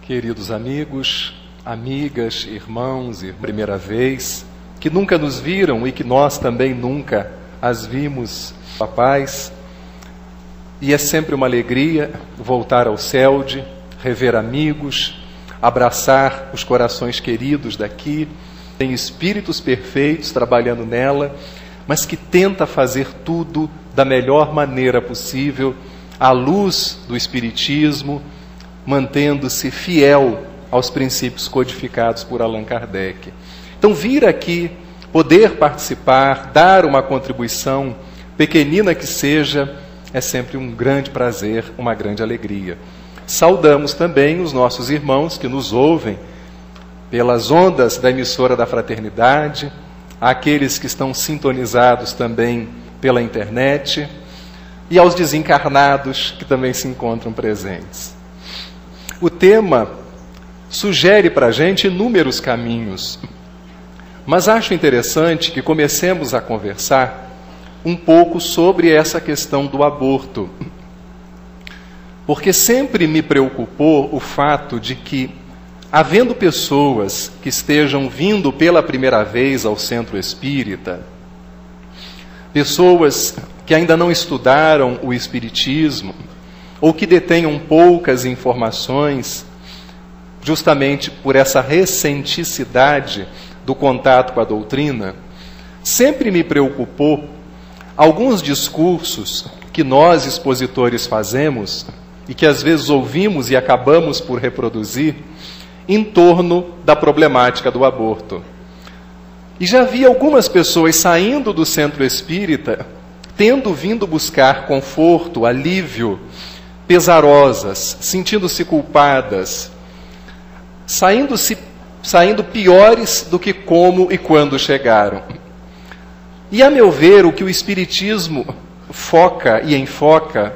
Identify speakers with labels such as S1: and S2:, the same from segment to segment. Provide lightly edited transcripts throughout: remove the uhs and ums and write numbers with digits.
S1: Queridos amigos, amigas, irmãos e primeira vez, que nunca nos viram e que nós também nunca as vimos, papais, e é sempre uma alegria voltar ao CELD, rever amigos, abraçar os corações queridos daqui. Tem espíritos perfeitos trabalhando nela, mas que tenta fazer tudo da melhor maneira possível, à luz do Espiritismo, mantendo-se fiel aos princípios codificados por Allan Kardec. Então, vir aqui, poder participar, dar uma contribuição, pequenina que seja, é sempre um grande prazer, uma grande alegria. Saudamos também os nossos irmãos que nos ouvem pelas ondas da emissora da Fraternidade, àqueles que estão sintonizados também pela internet e aos desencarnados que também se encontram presentes. O tema sugere para a gente inúmeros caminhos, mas acho interessante que comecemos a conversar um pouco sobre essa questão do aborto, porque sempre me preocupou o fato de que, havendo pessoas que estejam vindo pela primeira vez ao centro espírita, pessoas que ainda não estudaram o Espiritismo, ou que detenham poucas informações, justamente por essa recenticidade do contato com a doutrina, sempre me preocupou alguns discursos que nós, expositores, fazemos, e que às vezes ouvimos e acabamos por reproduzir, em torno da problemática do aborto. E já vi algumas pessoas saindo do centro espírita, tendo vindo buscar conforto, alívio, pesarosas, sentindo-se culpadas, saindo piores do que como e quando chegaram. E, a meu ver, o que o Espiritismo foca e enfoca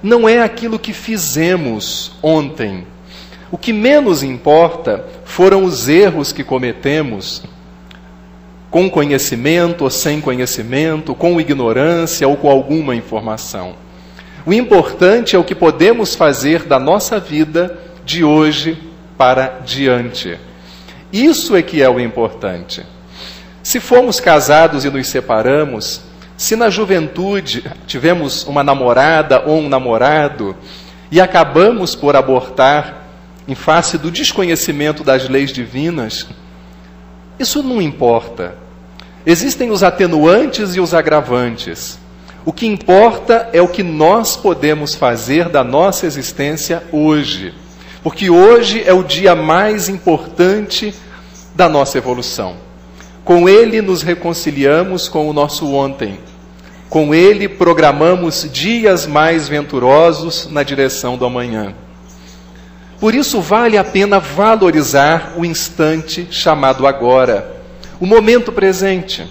S1: não é aquilo que fizemos ontem. O que menos importa foram os erros que cometemos, com conhecimento ou sem conhecimento, com ignorância ou com alguma informação. O importante é o que podemos fazer da nossa vida de hoje para diante. Isso é que é o importante. Se fomos casados e nos separamos, se na juventude tivemos uma namorada ou um namorado e acabamos por abortar em face do desconhecimento das leis divinas, isso não importa. Existem os atenuantes e os agravantes. O que importa é o que nós podemos fazer da nossa existência hoje, porque hoje é o dia mais importante da nossa evolução. Com ele nos reconciliamos com o nosso ontem. Com ele programamos dias mais venturosos na direção do amanhã. Por isso vale a pena valorizar o instante chamado agora, o momento presente.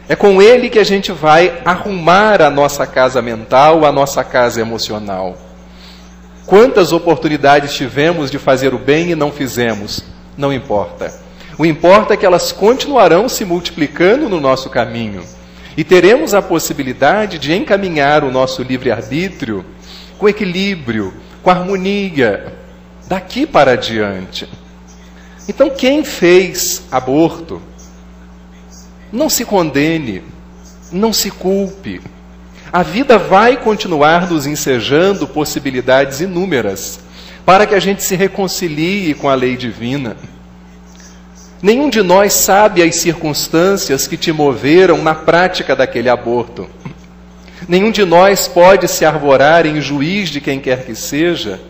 S1: É com ele que a gente vai arrumar a nossa casa mental, a nossa casa emocional. Quantas oportunidades tivemos de fazer o bem e não fizemos? Não importa. O importa é que elas continuarão se multiplicando no nosso caminho. E teremos a possibilidade de encaminhar o nosso livre-arbítrio com equilíbrio, com harmonia, daqui para adiante. Então, quem fez aborto, não se condene, não se culpe. A vida vai continuar nos ensejando possibilidades inúmeras para que a gente se reconcilie com a lei divina. Nenhum de nós sabe as circunstâncias que te moveram na prática daquele aborto. Nenhum de nós pode se arvorar em juiz de quem quer que seja,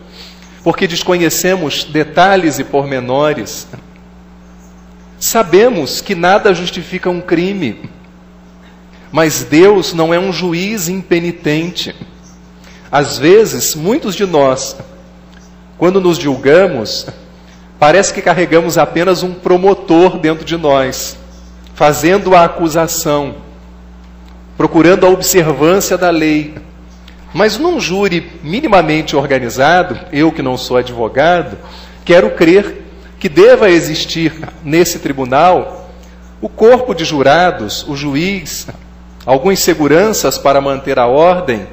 S1: porque desconhecemos detalhes e pormenores. Sabemos que nada justifica um crime, mas Deus não é um juiz impenitente. Às vezes, muitos de nós, quando nos julgamos, parece que carregamos apenas um promotor dentro de nós, fazendo a acusação, procurando a observância da lei. Mas num júri minimamente organizado, eu que não sou advogado, quero crer que deva existir nesse tribunal o corpo de jurados, o juiz, algumas seguranças para manter a ordem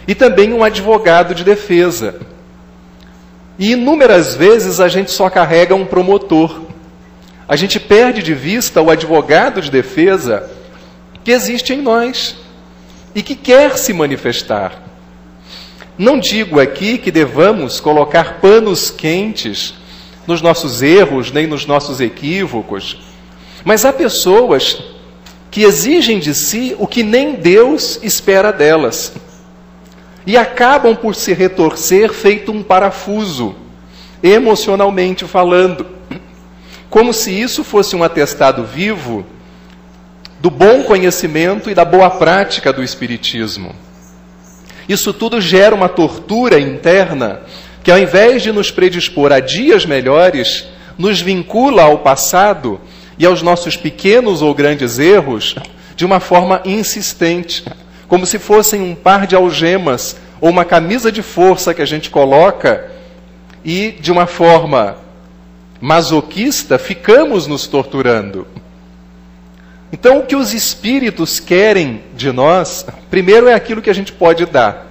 S1: e também um advogado de defesa. E inúmeras vezes a gente só carrega um promotor. A gente perde de vista o advogado de defesa que existe em nós e que quer se manifestar. Não digo aqui que devamos colocar panos quentes nos nossos erros, nem nos nossos equívocos, mas há pessoas que exigem de si o que nem Deus espera delas e acabam por se retorcer feito um parafuso, emocionalmente falando, como se isso fosse um atestado vivo do bom conhecimento e da boa prática do Espiritismo. Isso tudo gera uma tortura interna que, ao invés de nos predispor a dias melhores, nos vincula ao passado e aos nossos pequenos ou grandes erros de uma forma insistente, como se fossem um par de algemas ou uma camisa de força que a gente coloca e, de uma forma masoquista, ficamos nos torturando. Então, o que os espíritos querem de nós, primeiro é aquilo que a gente pode dar.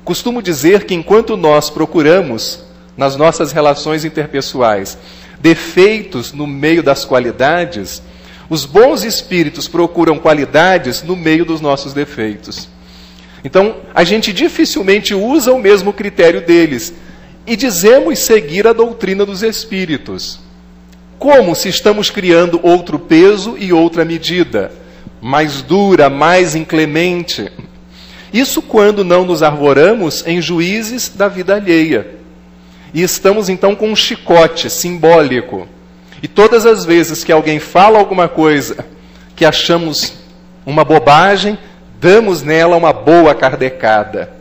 S1: Costumo dizer que enquanto nós procuramos, nas nossas relações interpessoais, defeitos no meio das qualidades, os bons espíritos procuram qualidades no meio dos nossos defeitos. Então, a gente dificilmente usa o mesmo critério deles e dizemos seguir a doutrina dos espíritos. Como se estamos criando outro peso e outra medida, mais dura, mais inclemente. Isso quando não nos arvoramos em juízes da vida alheia. E estamos então com um chicote simbólico. E todas as vezes que alguém fala alguma coisa que achamos uma bobagem, damos nela uma boa kardecada,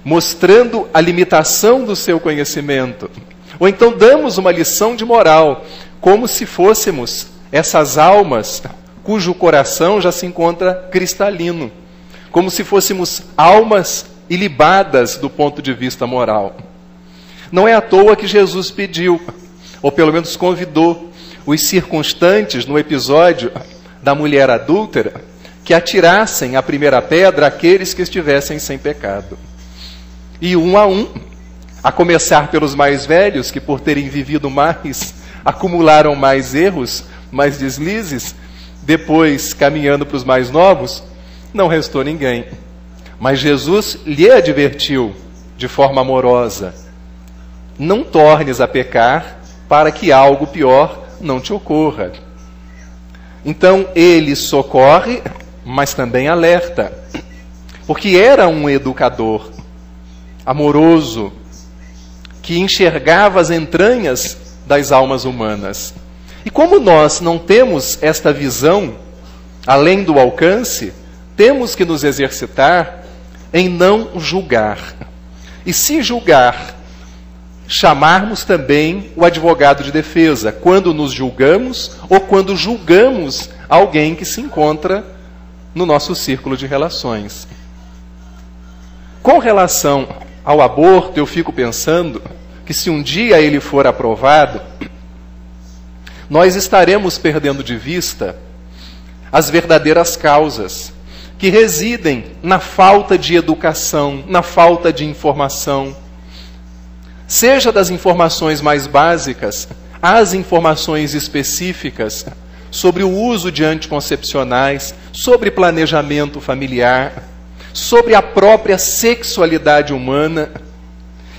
S1: mostrando a limitação do seu conhecimento. Ou então damos uma lição de moral, como se fôssemos essas almas cujo coração já se encontra cristalino, como se fôssemos almas ilibadas do ponto de vista moral. Não é à toa que Jesus pediu, ou pelo menos convidou, os circunstantes no episódio da mulher adúltera, que atirassem a primeira pedra àqueles que estivessem sem pecado. E um a um, a começar pelos mais velhos, que por terem vivido mais, acumularam mais erros, mais deslizes, depois caminhando para os mais novos, não restou ninguém. Mas Jesus lhe advertiu de forma amorosa: não tornes a pecar para que algo pior não te ocorra. Então ele socorre, mas também alerta, porque era um educador amoroso, que enxergava as entranhas das almas humanas. E como nós não temos esta visão, além do alcance, temos que nos exercitar em não julgar. E se julgar, chamarmos também o advogado de defesa, quando nos julgamos ou quando julgamos alguém que se encontra no nosso círculo de relações. Com relação ao aborto, eu fico pensando que se um dia ele for aprovado, nós estaremos perdendo de vista as verdadeiras causas, que residem na falta de educação, na falta de informação, seja das informações mais básicas, às informações específicas sobre o uso de anticoncepcionais, sobre planejamento familiar, sobre a própria sexualidade humana.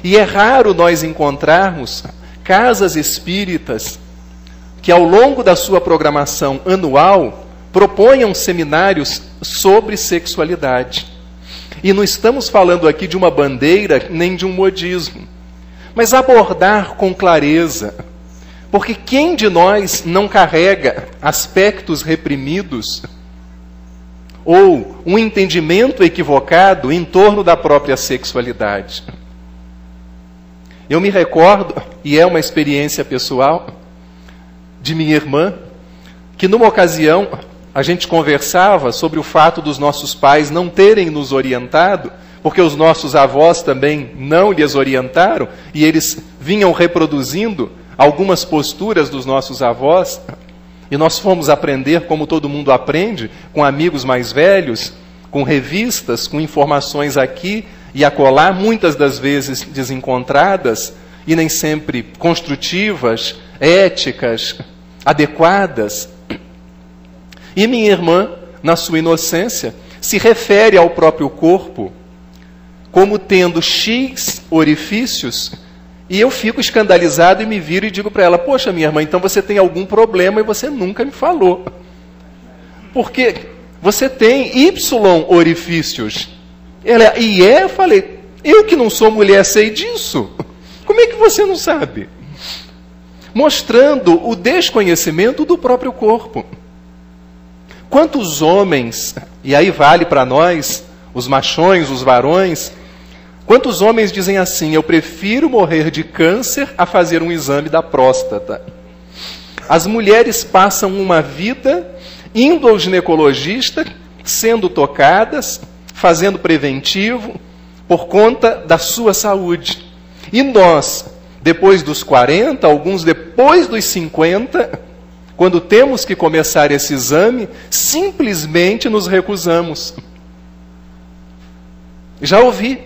S1: E é raro nós encontrarmos casas espíritas que, ao longo da sua programação anual, proponham seminários sobre sexualidade. E não estamos falando aqui de uma bandeira nem de um modismo, mas abordar com clareza, porque quem de nós não carrega aspectos reprimidos ou um entendimento equivocado em torno da própria sexualidade? Eu me recordo, e é uma experiência pessoal, de minha irmã, que numa ocasião a gente conversava sobre o fato dos nossos pais não terem nos orientado, porque os nossos avós também não lhes orientaram, e eles vinham reproduzindo algumas posturas dos nossos avós, e nós fomos aprender como todo mundo aprende, com amigos mais velhos, com revistas, com informações aqui e acolá, muitas das vezes desencontradas e nem sempre construtivas, éticas, adequadas. E minha irmã, na sua inocência, se refere ao próprio corpo como tendo X orifícios, e eu fico escandalizado e me viro e digo para ela: poxa, minha irmã, então você tem algum problema e você nunca me falou. Porque você tem Y orifícios. Ela, eu falei, eu que não sou mulher sei disso. Como é que você não sabe? Mostrando o desconhecimento do próprio corpo. Quantos homens, e aí vale para nós, os machões, os varões, quantos homens dizem assim: eu prefiro morrer de câncer a fazer um exame da próstata? As mulheres passam uma vida indo ao ginecologista, sendo tocadas, fazendo preventivo, por conta da sua saúde. E nós, depois dos 40, alguns depois dos 50, quando temos que começar esse exame, simplesmente nos recusamos. Já ouvi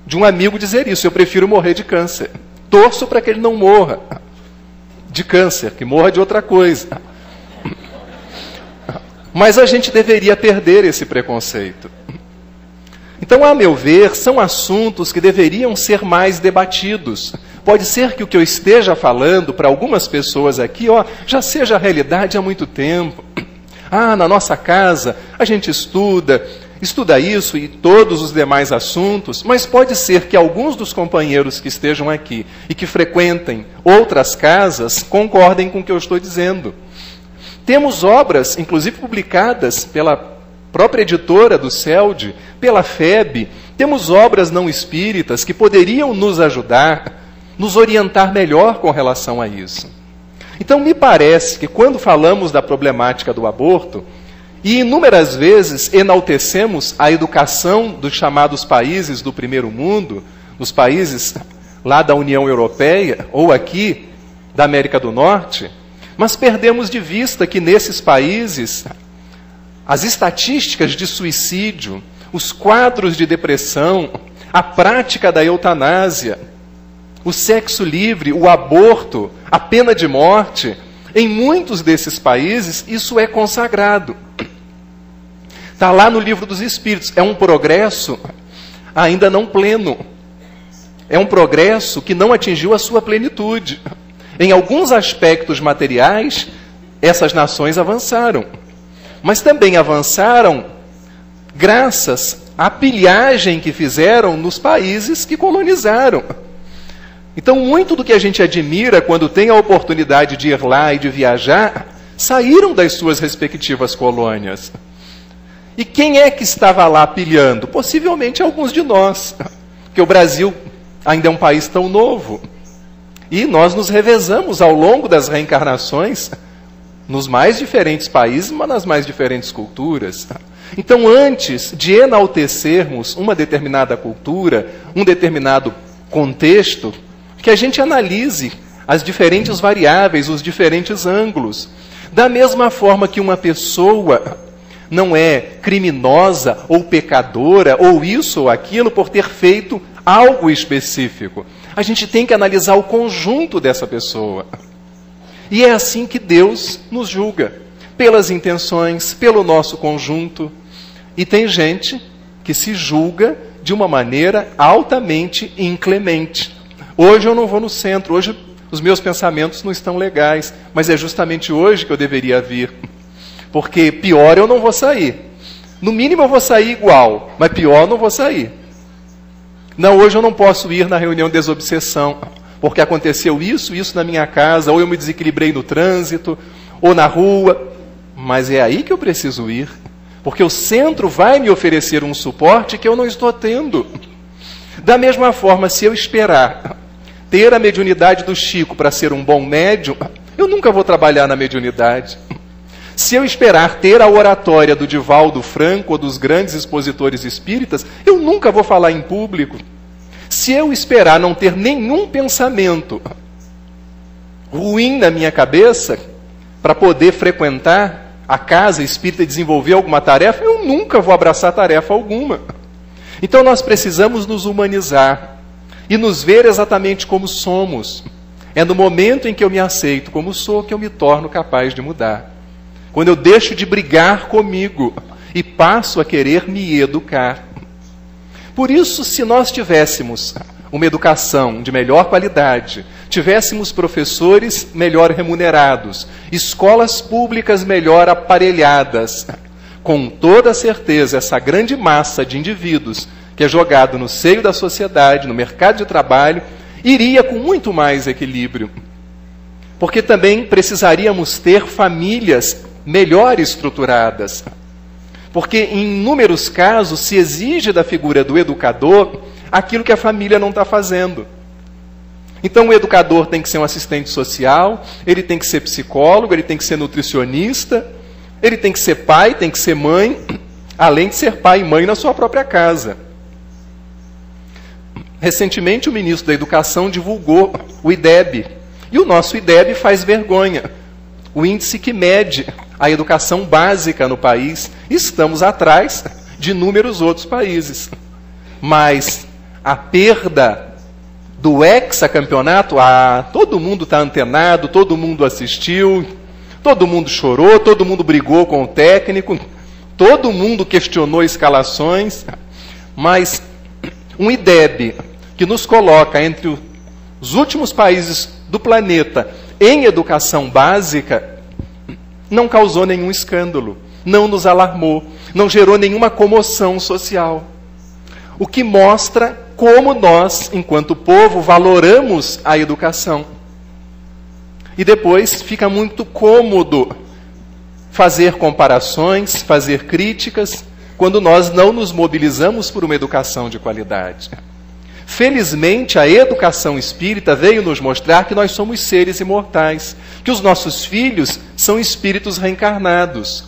S1: de um amigo dizer isso: eu prefiro morrer de câncer. Torço para que ele não morra de câncer, que morra de outra coisa. Mas a gente deveria perder esse preconceito. Então, a meu ver, são assuntos que deveriam ser mais debatidos. Pode ser que o que eu esteja falando para algumas pessoas aqui, já seja realidade há muito tempo. Na nossa casa a gente estuda isso e todos os demais assuntos, mas pode ser que alguns dos companheiros que estejam aqui e que frequentem outras casas concordem com o que eu estou dizendo. Temos obras, inclusive publicadas pela própria editora do CELD, pela FEB, temos obras não espíritas que poderiam nos ajudar, nos orientar melhor com relação a isso. Então, me parece que quando falamos da problemática do aborto, e inúmeras vezes enaltecemos a educação dos chamados países do primeiro mundo, dos países lá da União Europeia, ou aqui da América do Norte, mas perdemos de vista que nesses países as estatísticas de suicídio, os quadros de depressão, a prática da eutanásia, o sexo livre, o aborto, a pena de morte, em muitos desses países isso é consagrado. Está lá no Livro dos Espíritos. É um progresso ainda não pleno. É um progresso que não atingiu a sua plenitude. Em alguns aspectos materiais, essas nações avançaram. Mas também avançaram graças à pilhagem que fizeram nos países que colonizaram. Então, muito do que a gente admira quando tem a oportunidade de ir lá e de viajar, saíram das suas respectivas colônias. E quem é que estava lá pilhando? Possivelmente alguns de nós, porque o Brasil ainda é um país tão novo. E nós nos revezamos ao longo das reencarnações nos mais diferentes países, mas nas mais diferentes culturas. Então, antes de enaltecermos uma determinada cultura, um determinado contexto, que a gente analise as diferentes variáveis, os diferentes ângulos. Da mesma forma que uma pessoa não é criminosa ou pecadora, ou isso ou aquilo, por ter feito algo específico. A gente tem que analisar o conjunto dessa pessoa. E é assim que Deus nos julga, pelas intenções, pelo nosso conjunto. E tem gente que se julga de uma maneira altamente inclemente. Hoje eu não vou no centro, hoje os meus pensamentos não estão legais, mas é justamente hoje que eu deveria vir. Porque pior eu não vou sair. No mínimo eu vou sair igual, mas pior eu não vou sair. Não, hoje eu não posso ir na reunião de desobsessão, porque aconteceu isso na minha casa, ou eu me desequilibrei no trânsito, ou na rua. Mas é aí que eu preciso ir, porque o centro vai me oferecer um suporte que eu não estou tendo. Da mesma forma, se eu esperar ter a mediunidade do Chico para ser um bom médium, eu nunca vou trabalhar na mediunidade. Se eu esperar ter a oratória do Divaldo Franco ou dos grandes expositores espíritas, eu nunca vou falar em público. Se eu esperar não ter nenhum pensamento ruim na minha cabeça para poder frequentar a casa espírita e desenvolver alguma tarefa, eu nunca vou abraçar tarefa alguma. Então nós precisamos nos humanizar e nos ver exatamente como somos. É no momento em que eu me aceito como sou que eu me torno capaz de mudar. Quando eu deixo de brigar comigo e passo a querer me educar. Por isso, se nós tivéssemos uma educação de melhor qualidade, tivéssemos professores melhor remunerados, escolas públicas melhor aparelhadas, com toda certeza essa grande massa de indivíduos que é jogado no seio da sociedade, no mercado de trabalho, iria com muito mais equilíbrio. Porque também precisaríamos ter famílias melhor estruturadas. Porque em inúmeros casos se exige da figura do educador aquilo que a família não está fazendo. Então o educador tem que ser um assistente social, ele tem que ser psicólogo, ele tem que ser nutricionista, ele tem que ser pai, tem que ser mãe, além de ser pai e mãe na sua própria casa. Recentemente o ministro da Educação divulgou o IDEB, e o nosso IDEB faz vergonha. O índice que mede a educação básica no país, estamos atrás de inúmeros outros países. Mas a perda do hexacampeonato, todo mundo está antenado, todo mundo assistiu, todo mundo chorou, todo mundo brigou com o técnico, todo mundo questionou escalações, mas um IDEB que nos coloca entre os últimos países do planeta em educação básica, não causou nenhum escândalo, não nos alarmou, não gerou nenhuma comoção social. O que mostra como nós, enquanto povo, valoramos a educação. E depois fica muito cômodo fazer comparações, fazer críticas, quando nós não nos mobilizamos por uma educação de qualidade. Felizmente, a educação espírita veio nos mostrar que nós somos seres imortais, que os nossos filhos são espíritos reencarnados,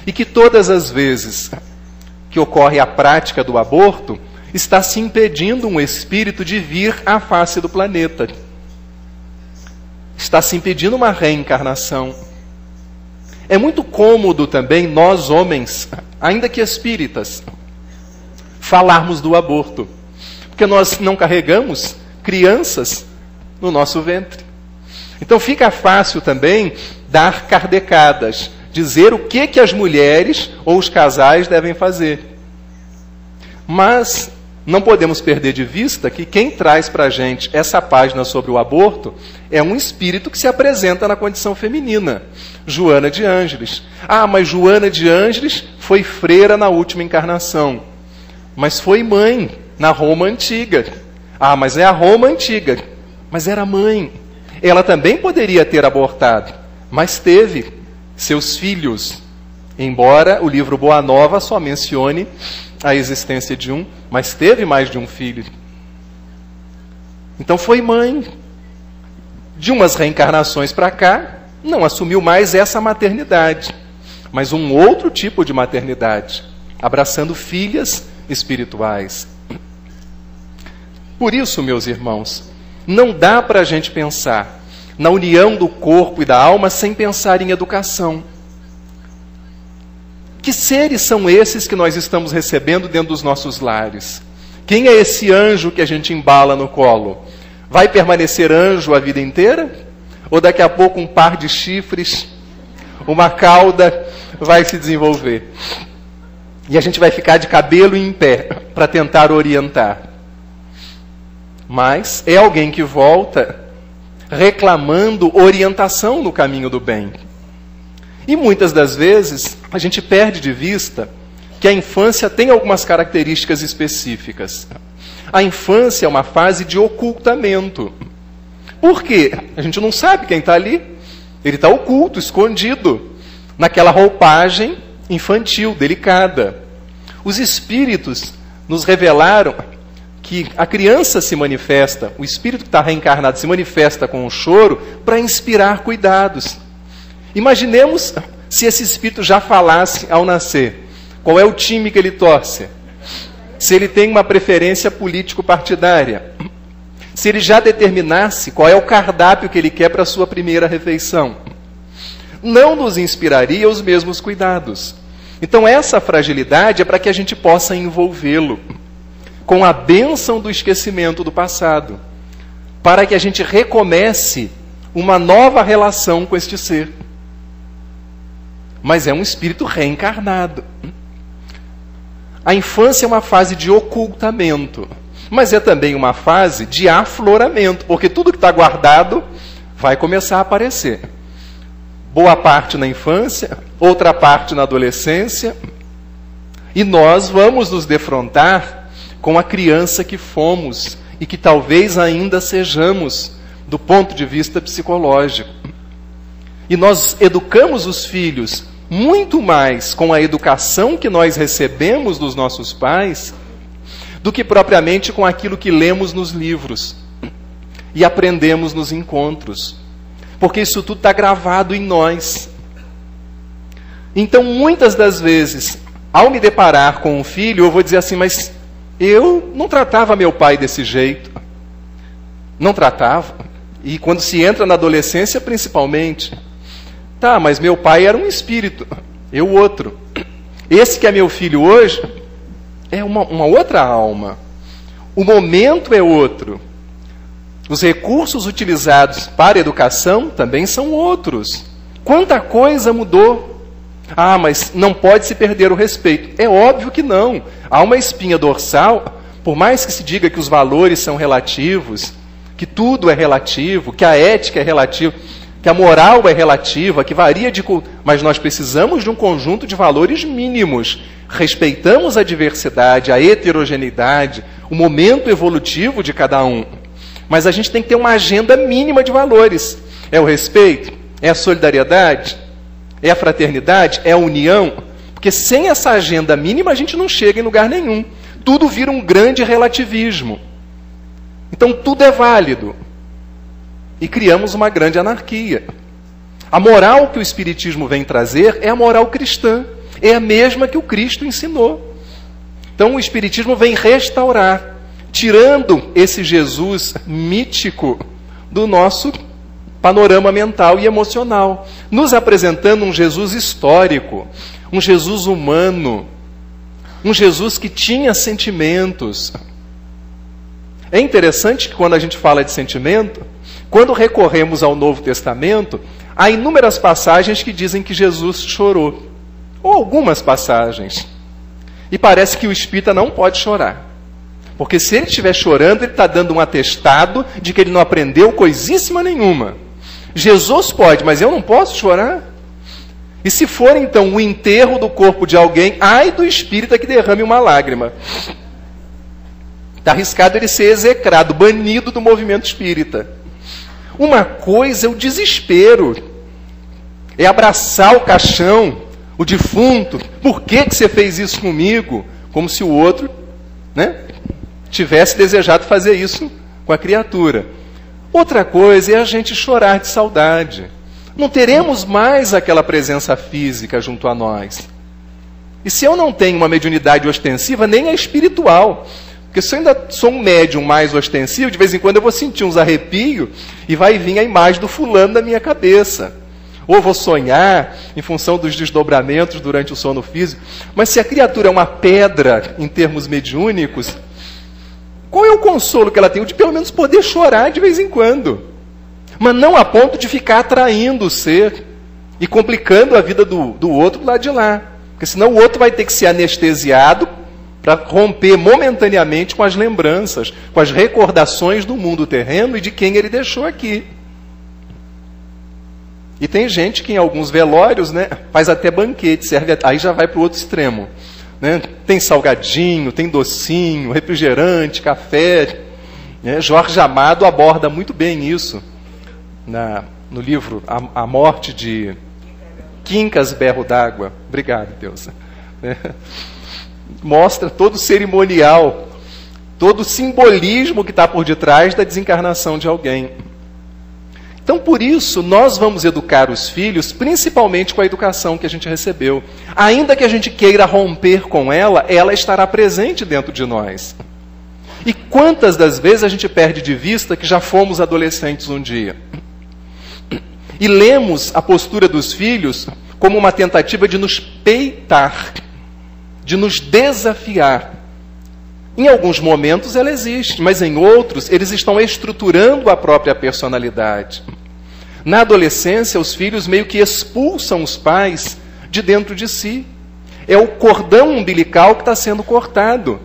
S1: e que todas as vezes que ocorre a prática do aborto, está se impedindo um espírito de vir à face do planeta. Está se impedindo uma reencarnação. É muito cômodo também nós, homens, ainda que espíritas, falarmos do aborto. Porque nós não carregamos crianças no nosso ventre. Então fica fácil também dar kardecadas, dizer o que as mulheres ou os casais devem fazer. Mas não podemos perder de vista que quem traz para a gente essa página sobre o aborto é um espírito que se apresenta na condição feminina, Joana de Ângeles. Mas Joana de Ângeles foi freira na última encarnação, mas foi mãe na Roma Antiga. Mas é a Roma Antiga, mas era mãe. Ela também poderia ter abortado, mas teve seus filhos, embora o livro Boa Nova só mencione a existência de um, mas teve mais de um filho. Então foi mãe. De umas reencarnações para cá, não assumiu mais essa maternidade, mas um outro tipo de maternidade, abraçando filhas espirituais. Por isso, meus irmãos, não dá para a gente pensar na união do corpo e da alma sem pensar em educação. Que seres são esses que nós estamos recebendo dentro dos nossos lares? Quem é esse anjo que a gente embala no colo? Vai permanecer anjo a vida inteira? Ou daqui a pouco um par de chifres, uma cauda vai se desenvolver? E a gente vai ficar de cabelo em pé para tentar orientar. Mas é alguém que volta reclamando orientação no caminho do bem. E muitas das vezes a gente perde de vista que a infância tem algumas características específicas. A infância é uma fase de ocultamento. Por quê? A gente não sabe quem está ali. Ele está oculto, escondido, naquela roupagem infantil, delicada. Os espíritos nos revelaram que a criança se manifesta, o espírito que está reencarnado se manifesta com o choro para inspirar cuidados. Imaginemos se esse espírito já falasse ao nascer. Qual é o time que ele torce? Se ele tem uma preferência político-partidária. Se ele já determinasse qual é o cardápio que ele quer para a sua primeira refeição. Não nos inspiraria os mesmos cuidados. Então essa fragilidade é para que a gente possa envolvê-lo. com a bênção do esquecimento do passado, para que a gente recomece uma nova relação com este ser. Mas é um espírito reencarnado. A infância é uma fase de ocultamento, mas é também uma fase de afloramento, porque tudo que está guardado vai começar a aparecer. Boa parte na infância, outra parte na adolescência, e nós vamos nos defrontar com a criança que fomos e que talvez ainda sejamos, do ponto de vista psicológico. E nós educamos os filhos muito mais com a educação que nós recebemos dos nossos pais do que propriamente com aquilo que lemos nos livros e aprendemos nos encontros. Porque isso tudo está gravado em nós. Então, muitas das vezes, ao me deparar com um filho, eu vou dizer assim, mas eu não tratava meu pai desse jeito. Não tratava. E quando se entra na adolescência, principalmente. Tá, mas meu pai era um espírito, eu outro. Esse que é meu filho hoje é uma outra alma. O momento é outro. Os recursos utilizados para a educação também são outros. Quanta coisa mudou. Ah, mas não pode se perder o respeito. É óbvio que não. Há uma espinha dorsal, por mais que se diga que os valores são relativos, que tudo é relativo, que a ética é relativa, que a moral é relativa, que varia de cultura, mas nós precisamos de um conjunto de valores mínimos. Respeitamos a diversidade, a heterogeneidade, o momento evolutivo de cada um. Mas a gente tem que ter uma agenda mínima de valores. É o respeito? É a solidariedade? É a fraternidade? É a união? Porque sem essa agenda mínima a gente não chega em lugar nenhum. Tudo vira um grande relativismo. Então tudo é válido. E criamos uma grande anarquia. A moral que o Espiritismo vem trazer é a moral cristã. É a mesma que o Cristo ensinou. Então o Espiritismo vem restaurar, tirando esse Jesus mítico do nosso panorama mental e emocional, nos apresentando um Jesus histórico, um Jesus humano, um Jesus que tinha sentimentos. É interessante que quando a gente fala de sentimento, quando recorremos ao Novo Testamento, há inúmeras passagens que dizem que Jesus chorou, ou algumas passagens. E parece que o espírita não pode chorar. Porque se ele estiver chorando, ele está dando um atestado de que ele não aprendeu coisíssima nenhuma. Jesus pode, mas eu não posso chorar? E se for, então, o enterro do corpo de alguém, ai do espírita que derrame uma lágrima. Está arriscado ele ser execrado, banido do movimento espírita. Uma coisa é o desespero. É abraçar o caixão, o defunto. Por que você fez isso comigo? Como se o outro, tivesse desejado fazer isso com a criatura. Outra coisa é a gente chorar de saudade. Não teremos mais aquela presença física junto a nós. E se eu não tenho uma mediunidade ostensiva, nem é espiritual. Porque se eu ainda sou um médium mais ostensivo, de vez em quando eu vou sentir uns arrepios e vai vir a imagem do fulano na minha cabeça. Ou vou sonhar em função dos desdobramentos durante o sono físico. Mas se a criatura é uma pedra em termos mediúnicos, qual é o consolo que ela tem? O de pelo menos poder chorar de vez em quando. Mas não a ponto de ficar atraindo o ser e complicando a vida do outro lá de lá. Porque senão o outro vai ter que ser anestesiado para romper momentaneamente com as lembranças, com as recordações do mundo terreno e de quem ele deixou aqui. E tem gente que em alguns velórios, faz até banquete, serve, aí já vai para o outro extremo. Tem salgadinho, tem docinho, refrigerante, café. Jorge Amado aborda muito bem isso no livro A Morte de Quincas Berro d'Água. Obrigado, Deus. Mostra todo o cerimonial, todo o simbolismo que está por detrás da desencarnação de alguém. Então, por isso, nós vamos educar os filhos, principalmente com a educação que a gente recebeu. Ainda que a gente queira romper com ela, ela estará presente dentro de nós. E quantas das vezes a gente perde de vista que já fomos adolescentes um dia? E lemos a postura dos filhos como uma tentativa de nos peitar, de nos desafiar. Em alguns momentos ela existe, mas em outros eles estão estruturando a própria personalidade. Na adolescência, os filhos meio que expulsam os pais de dentro de si. É o cordão umbilical que está sendo cortado.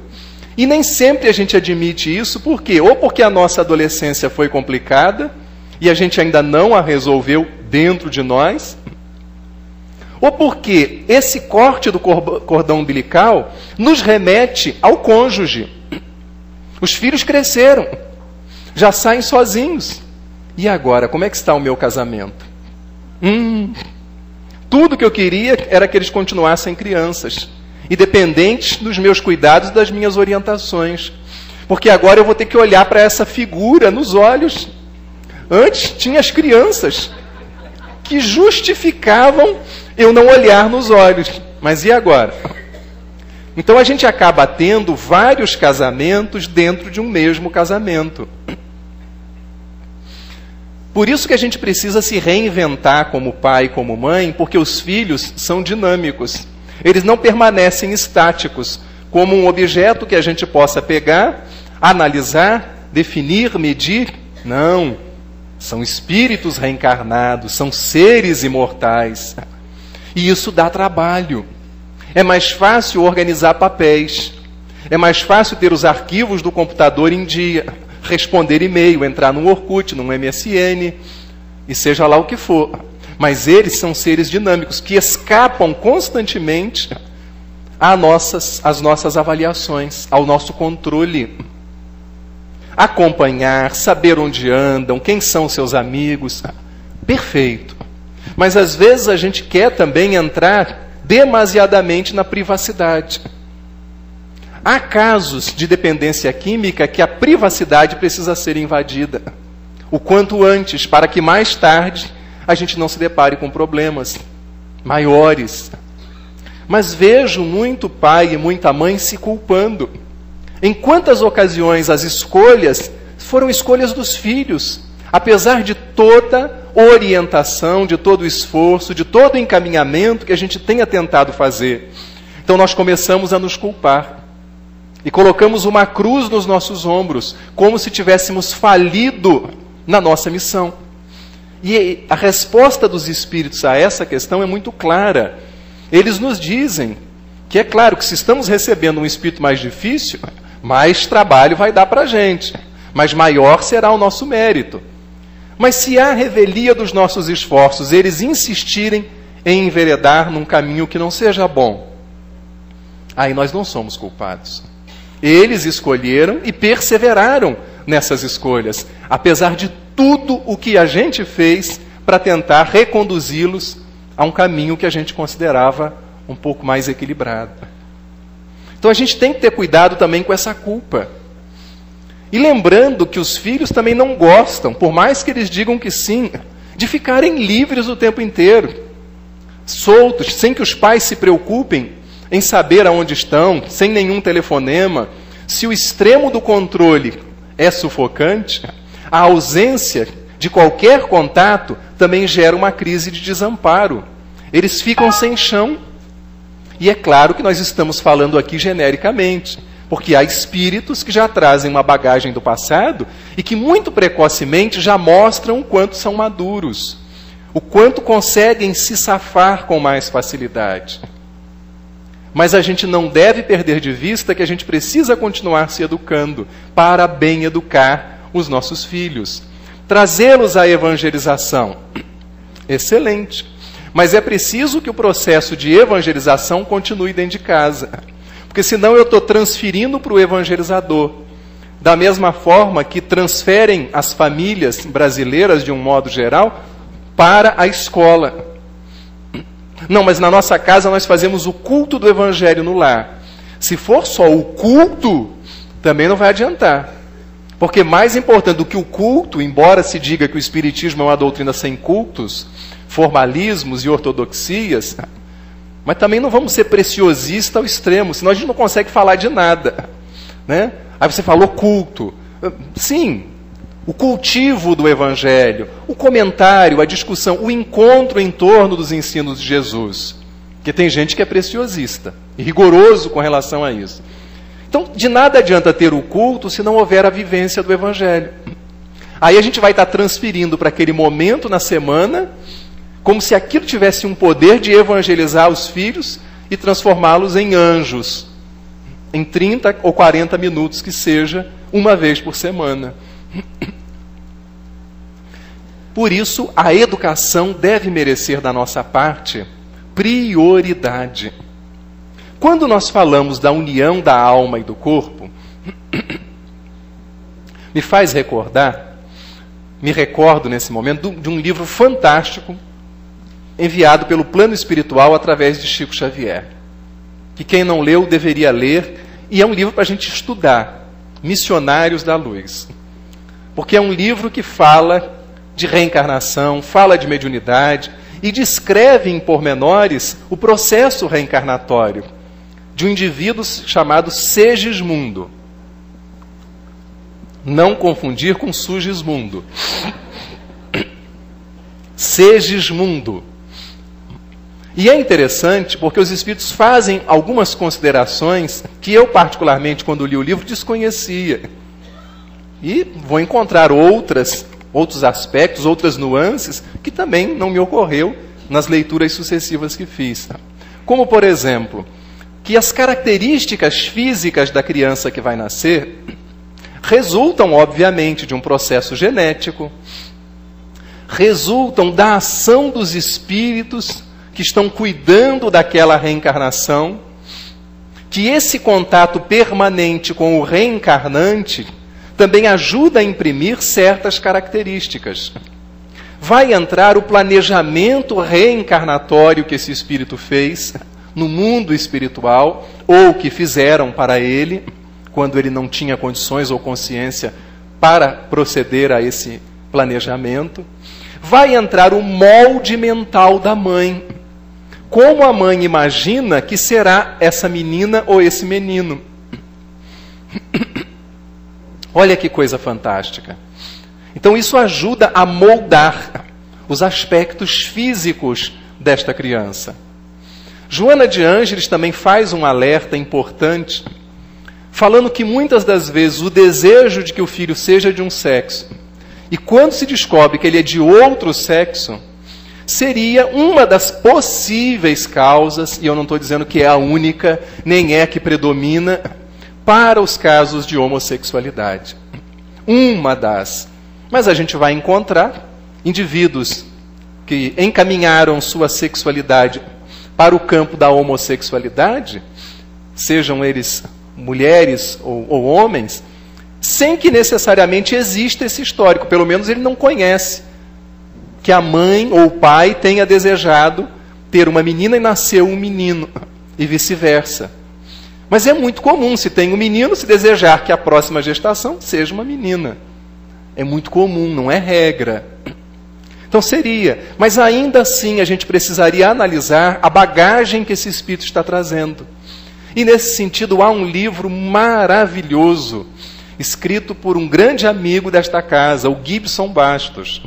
S1: E nem sempre a gente admite isso, por quê? Ou porque a nossa adolescência foi complicada e a gente ainda não a resolveu dentro de nós, ou porque esse corte do cordão umbilical nos remete ao cônjuge. Os filhos cresceram, já saem sozinhos. E agora, como é que está o meu casamento? Tudo que eu queria era que eles continuassem crianças, e dependentes dos meus cuidados e das minhas orientações. Porque agora eu vou ter que olhar para essa figura nos olhos. Antes tinha as crianças que justificavam eu não olhar nos olhos. Mas e agora? Então a gente acaba tendo vários casamentos dentro de um mesmo casamento. Por isso que a gente precisa se reinventar como pai e como mãe, porque os filhos são dinâmicos. Eles não permanecem estáticos, como um objeto que a gente possa pegar, analisar, definir, medir. Não. São espíritos reencarnados, são seres imortais. E isso dá trabalho. É mais fácil organizar papéis. É mais fácil ter os arquivos do computador em dia, responder e-mail, entrar no Orkut, no MSN, e seja lá o que for. Mas eles são seres dinâmicos, que escapam constantemente às nossas avaliações, ao nosso controle. Acompanhar, saber onde andam, quem são seus amigos, perfeito. Mas às vezes a gente quer também entrar demasiadamente na privacidade. Há casos de dependência química que a privacidade precisa ser invadida o quanto antes, para que mais tarde a gente não se depare com problemas maiores. Mas vejo muito pai e muita mãe se culpando. Em quantas ocasiões as escolhas foram escolhas dos filhos, apesar de toda orientação, de todo esforço, de todo encaminhamento que a gente tenha tentado fazer. Então nós começamos a nos culpar e colocamos uma cruz nos nossos ombros, como se tivéssemos falido na nossa missão. E a resposta dos espíritos a essa questão é muito clara. Eles nos dizem que é claro que se estamos recebendo um espírito mais difícil, mais trabalho vai dar para a gente, mas maior será o nosso mérito. Mas se há revelia dos nossos esforços, eles insistirem em enveredar num caminho que não seja bom, aí nós não somos culpados. Eles escolheram e perseveraram nessas escolhas, apesar de tudo o que a gente fez para tentar reconduzi-los a um caminho que a gente considerava um pouco mais equilibrado. Então a gente tem que ter cuidado também com essa culpa. E lembrando que os filhos também não gostam, por mais que eles digam que sim, de ficarem livres o tempo inteiro, soltos, sem que os pais se preocupem em saber aonde estão, sem nenhum telefonema. Se o extremo do controle é sufocante, a ausência de qualquer contato também gera uma crise de desamparo. Eles ficam sem chão. E é claro que nós estamos falando aqui genericamente, porque há espíritos que já trazem uma bagagem do passado e que muito precocemente já mostram o quanto são maduros, o quanto conseguem se safar com mais facilidade. Mas a gente não deve perder de vista que a gente precisa continuar se educando para bem educar os nossos filhos. Trazê-los à evangelização. Excelente. Mas é preciso que o processo de evangelização continue dentro de casa. Porque senão eu estou transferindo para o evangelizador. Da mesma forma que transferem as famílias brasileiras, de um modo geral, para a escola. Não, mas na nossa casa nós fazemos o culto do evangelho no lar. Se for só o culto, também não vai adiantar. Porque mais importante do que o culto, embora se diga que o espiritismo é uma doutrina sem cultos, formalismos e ortodoxias, mas também não vamos ser preciosistas ao extremo, senão a gente não consegue falar de nada, né? Aí você falou culto. Sim, o cultivo do evangelho, o comentário, a discussão, o encontro em torno dos ensinos de Jesus. Porque tem gente que é preciosista e rigoroso com relação a isso. Então, de nada adianta ter o culto se não houver a vivência do Evangelho. Aí a gente vai estar transferindo para aquele momento na semana, como se aquilo tivesse um poder de evangelizar os filhos e transformá-los em anjos, em 30 ou 40 minutos que seja, uma vez por semana. Por isso, a educação deve merecer da nossa parte prioridade. Quando nós falamos da união da alma e do corpo, me recordo nesse momento de um livro fantástico enviado pelo Plano Espiritual através de Chico Xavier, que quem não leu deveria ler, e é um livro para a gente estudar, Missionários da Luz, porque é um livro que fala de reencarnação, fala de mediunidade e descreve em pormenores o processo reencarnatório de um indivíduo chamado Segismundo. Não confundir com Sugismundo. Segismundo. E é interessante porque os espíritos fazem algumas considerações que eu, particularmente, quando li o livro, desconhecia. E vou encontrar outros aspectos, outras nuances, que também não me ocorreu nas leituras sucessivas que fiz. Como, por exemplo, que as características físicas da criança que vai nascer resultam, obviamente, de um processo genético, resultam da ação dos espíritos que estão cuidando daquela reencarnação, que esse contato permanente com o reencarnante também ajuda a imprimir certas características. Vai entrar o planejamento reencarnatório que esse espírito fez no mundo espiritual, ou que fizeram para ele, quando ele não tinha condições ou consciência para proceder a esse planejamento. Vai entrar o molde mental da mãe. Como a mãe imagina que será essa menina ou esse menino. Olha que coisa fantástica. Então isso ajuda a moldar os aspectos físicos desta criança. Joana de Ângeles também faz um alerta importante, falando que muitas das vezes o desejo de que o filho seja de um sexo, e quando se descobre que ele é de outro sexo, seria uma das possíveis causas, e eu não estou dizendo que é a única, nem é a que predomina, para os casos de homossexualidade. Uma das. Mas a gente vai encontrar indivíduos que encaminharam sua sexualidade para o campo da homossexualidade, sejam eles mulheres ou homens, sem que necessariamente exista esse histórico. Pelo menos ele não conhece que a mãe ou o pai tenha desejado ter uma menina e nasceu um menino, e vice-versa. Mas é muito comum, se tem um menino, se desejar que a próxima gestação seja uma menina. É muito comum, não é regra. Então seria, mas ainda assim a gente precisaria analisar a bagagem que esse espírito está trazendo. E nesse sentido há um livro maravilhoso, escrito por um grande amigo desta casa, o Gibson Bastos,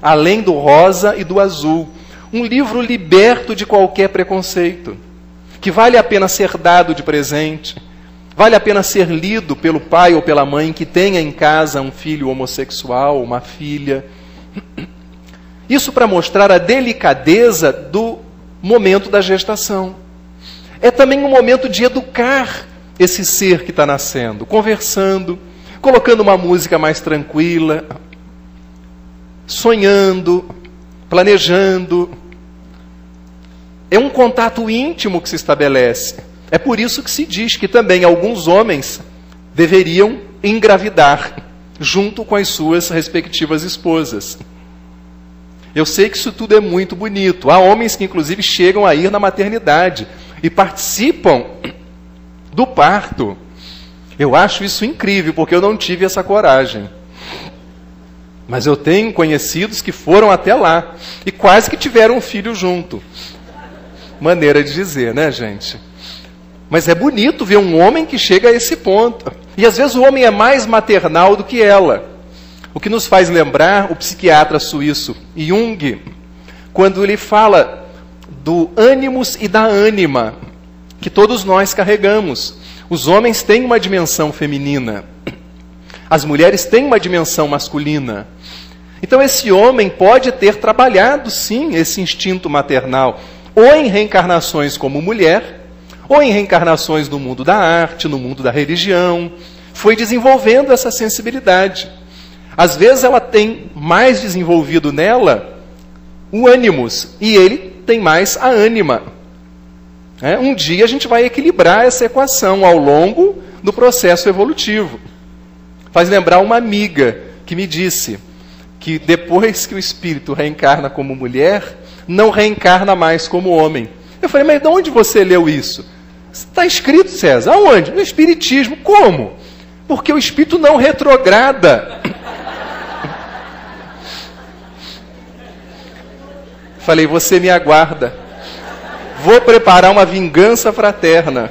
S1: Além do Rosa e do Azul. Um livro liberto de qualquer preconceito, que vale a pena ser dado de presente, vale a pena ser lido pelo pai ou pela mãe que tenha em casa um filho homossexual, uma filha. Isso para mostrar a delicadeza do momento da gestação. É também um momento de educar esse ser que está nascendo, conversando, colocando uma música mais tranquila, sonhando, planejando. É um contato íntimo que se estabelece. É por isso que se diz que também alguns homens deveriam engravidar junto com as suas respectivas esposas. Eu sei que isso tudo é muito bonito. Há homens que inclusive chegam a ir na maternidade e participam do parto. Eu acho isso incrível, porque eu não tive essa coragem. Mas eu tenho conhecidos que foram até lá e quase que tiveram um filho junto. Maneira de dizer, né, gente? Mas é bonito ver um homem que chega a esse ponto. E às vezes o homem é mais maternal do que ela. O que nos faz lembrar o psiquiatra suíço Jung, quando ele fala do ânimos e da ânima, que todos nós carregamos. Os homens têm uma dimensão feminina. As mulheres têm uma dimensão masculina. Então esse homem pode ter trabalhado, sim, esse instinto maternal, ou em reencarnações como mulher, ou em reencarnações no mundo da arte, no mundo da religião. Foi desenvolvendo essa sensibilidade. Às vezes ela tem mais desenvolvido nela o ânimos, e ele tem mais a ânima. Um dia a gente vai equilibrar essa equação ao longo do processo evolutivo. Faz lembrar uma amiga que me disse que depois que o espírito reencarna como mulher, não reencarna mais como homem. Eu falei, mas de onde você leu isso? Está escrito, César. Aonde? No Espiritismo. Como? Porque o espírito não retrograda. Falei, você me aguarda. Vou preparar uma vingança fraterna.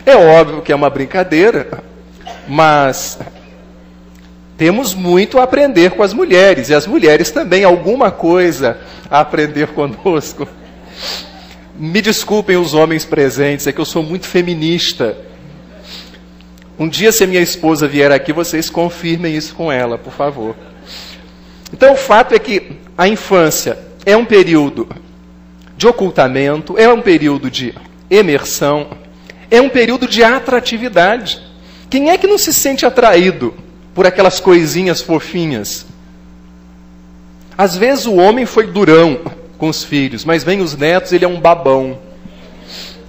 S1: É óbvio que é uma brincadeira, mas temos muito a aprender com as mulheres, e as mulheres também alguma coisa a aprender conosco. Me desculpem os homens presentes, é que eu sou muito feminista. Um dia, se a minha esposa vier aqui, vocês confirmem isso com ela, por favor. Então, o fato é que a infância é um período de ocultamento, é um período de emersão, é um período de atratividade. Quem é que não se sente atraído por aquelas coisinhas fofinhas? Às vezes o homem foi durão com os filhos, mas vem os netos, ele é um babão.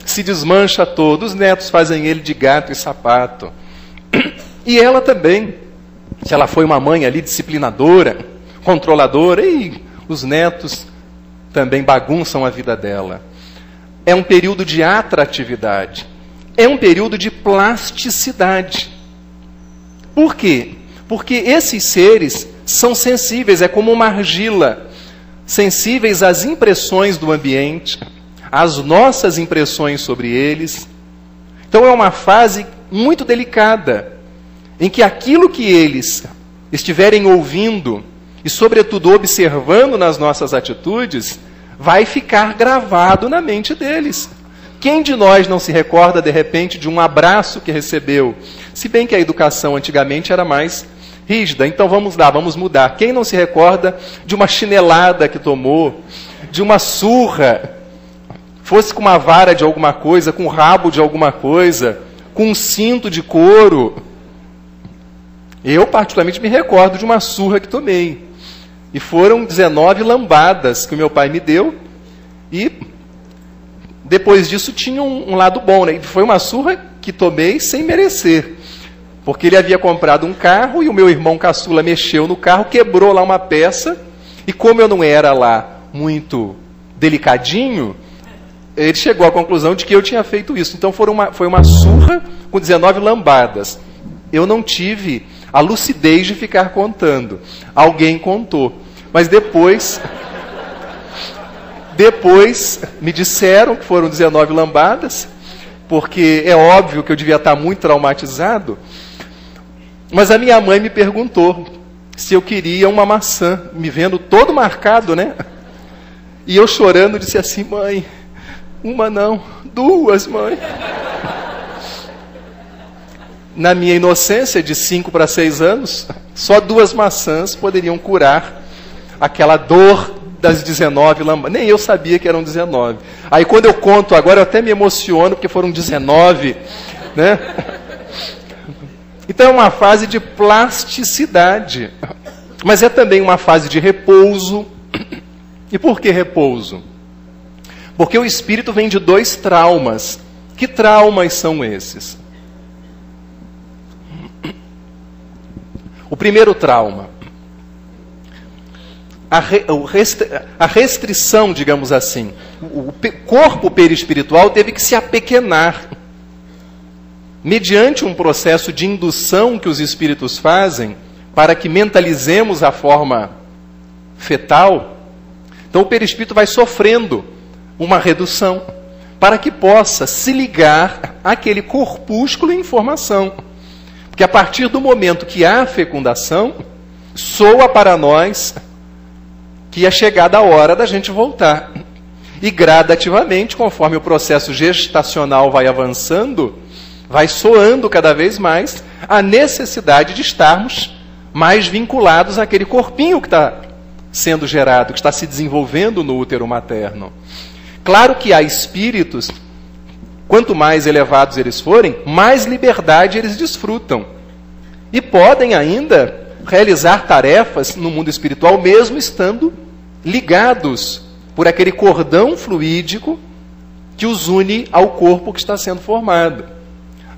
S1: Se desmancha todo, os netos fazem ele de gato e sapato. E ela também, se ela foi uma mãe ali disciplinadora, controladora, e os netos também bagunçam a vida dela. É um período de atratividade. É um período de plasticidade. Por quê? Porque esses seres são sensíveis, é como uma argila, sensíveis às impressões do ambiente, às nossas impressões sobre eles. Então é uma fase muito delicada, em que aquilo que eles estiverem ouvindo, e sobretudo observando nas nossas atitudes, vai ficar gravado na mente deles. Quem de nós não se recorda, de repente, de um abraço que recebeu? Se bem que a educação antigamente era mais rígida. Então vamos lá, vamos mudar. Quem não se recorda de uma chinelada que tomou, de uma surra, fosse com uma vara de alguma coisa, com um rabo de alguma coisa, com um cinto de couro? Eu, particularmente, me recordo de uma surra que tomei. E foram 19 lambadas que o meu pai me deu, e depois disso tinha um lado bom, né? Foi uma surra que tomei sem merecer, porque ele havia comprado um carro e o meu irmão caçula mexeu no carro, quebrou lá uma peça, e como eu não era lá muito delicadinho, ele chegou à conclusão de que eu tinha feito isso. Então foi uma surra com 19 lambadas. Eu não tive a lucidez de ficar contando. Alguém contou. Mas depois me disseram que foram 19 lambadas, porque é óbvio que eu devia estar muito traumatizado. Mas a minha mãe me perguntou se eu queria uma maçã, me vendo todo marcado, né? E eu chorando disse assim, mãe, uma não, duas, mãe. Na minha inocência, de 5 para 6 anos, só 2 maçãs poderiam curar aquela dor das 19 lambadas. Nem eu sabia que eram 19. Aí quando eu conto agora, eu até me emociono, porque foram 19, né? Então é uma fase de plasticidade, mas é também uma fase de repouso. E por que repouso? Porque o espírito vem de 2 traumas. Que traumas são esses? O primeiro trauma, a restrição, digamos assim. O corpo perispiritual teve que se apequenar. Mediante um processo de indução que os espíritos fazem, para que mentalizemos a forma fetal, então o perispírito vai sofrendo uma redução, para que possa se ligar àquele corpúsculo em formação. Porque a partir do momento que há fecundação, soa para nós que é chegada a hora da gente voltar. E gradativamente, conforme o processo gestacional vai avançando, vai soando cada vez mais a necessidade de estarmos mais vinculados àquele corpinho que está sendo gerado, que está se desenvolvendo no útero materno. Claro que há espíritos, quanto mais elevados eles forem, mais liberdade eles desfrutam. E podem ainda realizar tarefas no mundo espiritual, mesmo estando ligados por aquele cordão fluídico que os une ao corpo que está sendo formado.